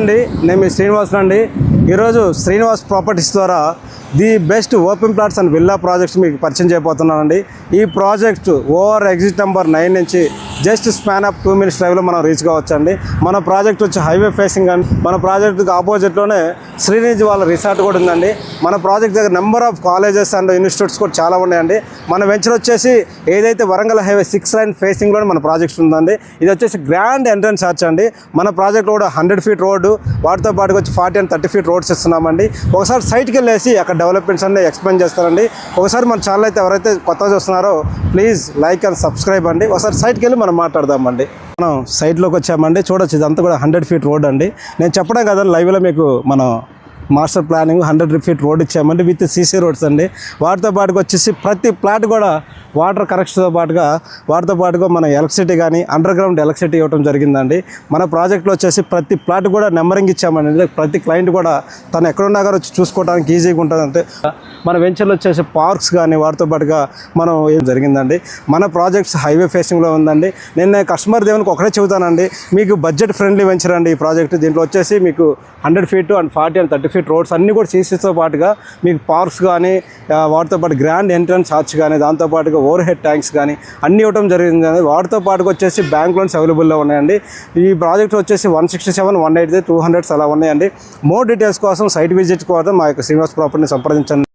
నేను మీ శ్రీనివాస్ అండి. ఈరోజు శ్రీనివాస్ ప్రాపర్టీస్ ద్వారా the best open plots and villa projects మీకు పరిచయం చేయబోతున్నానండి. ఈ ప్రాజెక్ట్ ఓవర్ ఎగ్జిట్ నెంబర్ 9 నుంచి జస్ట్ స్పాన్ అప్ 2 minutes డ్రైవ్లో మనం రీచ్ కావచ్చండి. మన ప్రాజెక్ట్ వచ్చి హైవే ఫేసింగ్ అండి. మన ప్రాజెక్ట్కి ఆపోజిట్లోనే శ్రీనిధి వాళ్ళ రిసార్ట్ కూడా ఉందండి. మన ప్రాజెక్ట్ దగ్గర number of colleges and institutes కూడా చాలా ఉన్నాయండి. మన వెంచర్ వచ్చేసి ఏదైతే వరంగల్ హైవే 6 లైన్ ఫేసింగ్లోనే మన ప్రాజెక్ట్ ఉందండి. ఇది వచ్చేసి గ్రాండ్ ఎంట్రన్స్ ఆర్చ్ అండి. మన ప్రాజెక్ట్ కూడా 100 feet రోడ్డు, వాటితో పాటు వచ్చి 40 and 30 feet రోడ్స్ ఇస్తున్నామండి. ఒకసారి సైట్కి వెళ్ళేసి అక్కడ డెవలప్మెంట్స్ అన్నీ ఎక్స్ప్లెయిన్ చేస్తారండి. ఒకసారి మన ఛానల్ అయితే ఎవరైతే కొత్తగా చూస్తున్నారో ప్లీజ్ లైక్ అండ్ సబ్స్క్రైబ్ అండి. ఒకసారి సైట్కి వెళ్ళి మనం మాట్లాడదామండి. మనం సైట్లోకి వచ్చామండి. చూడొచ్చు ఇదంతా కూడా 100 feet రోడ్ అండి. నేను చెప్పడం కదా లైవ్లో మీకు మనం మాస్టర్ ప్లానింగ్ 100 feet రోడ్ ఇచ్చామండి విత్ సీసీ రోడ్స్ అండి. వాటితో పాటుగా వచ్చేసి ప్రతి ప్లాట్ కూడా వాటర్ కనెక్షన్తో పాటుగా వాటితో పాటుగా మన ఎలక్ట్రిసిటీ కానీ అండర్ గ్రౌండ్ ఎలక్ట్రిసిటీ ఇవ్వడం జరిగిందండి. మన ప్రాజెక్ట్లో వచ్చేసి ప్రతి ప్లాట్ కూడా నెంబరింగ్ ఇచ్చామండి. ప్రతి క్లయింట్ కూడా తను ఎక్కడున్నా కానీ వచ్చి చూసుకోవడానికి ఈజీగా ఉంటుందంటే మన వెంచర్లో వచ్చేసి పార్క్స్ కానీ వాటితో పాటుగా మనం ఏం జరిగిందండి. మన ప్రాజెక్ట్స్ హైవే ఫేసింగ్లో ఉందండి. నేను కస్టమర్ దేవునికి ఒకటే చెబుతానండి, మీకు బడ్జెట్ ఫ్రెండ్లీ వెంచర్ అండి ఈ ప్రాజెక్ట్. దీంట్లో వచ్చేసి మీకు 100 feet and 40 and 30 feet roads అన్నీ కూడా సీసీతో పాటుగా మీకు పార్క్స్ కానీ వాటితో పాటు గ్రాండ్ ఎంట్రన్స్ ఆర్చ్ కానీ దాంతోపాటుగా ఓవర్ హెడ్ ట్యాంక్స్ కానీ అన్నీ ఇవ్వడం జరిగింది. వాటితో పాటుగా వచ్చేసి బ్యాంక్ లోన్స్ అవైలబుల్లో ఉన్నాయండి. ఈ ప్రాజెక్ట్ వచ్చేసి 167, 180, 200 అలా ఉన్నాయండి. మోర్ డీటెయిల్స్ కోసం సైట్ విజిట్ కోసం మా యొక్క శ్రీనివాస్ ప్రాపర్టీని సంప్రదించండి.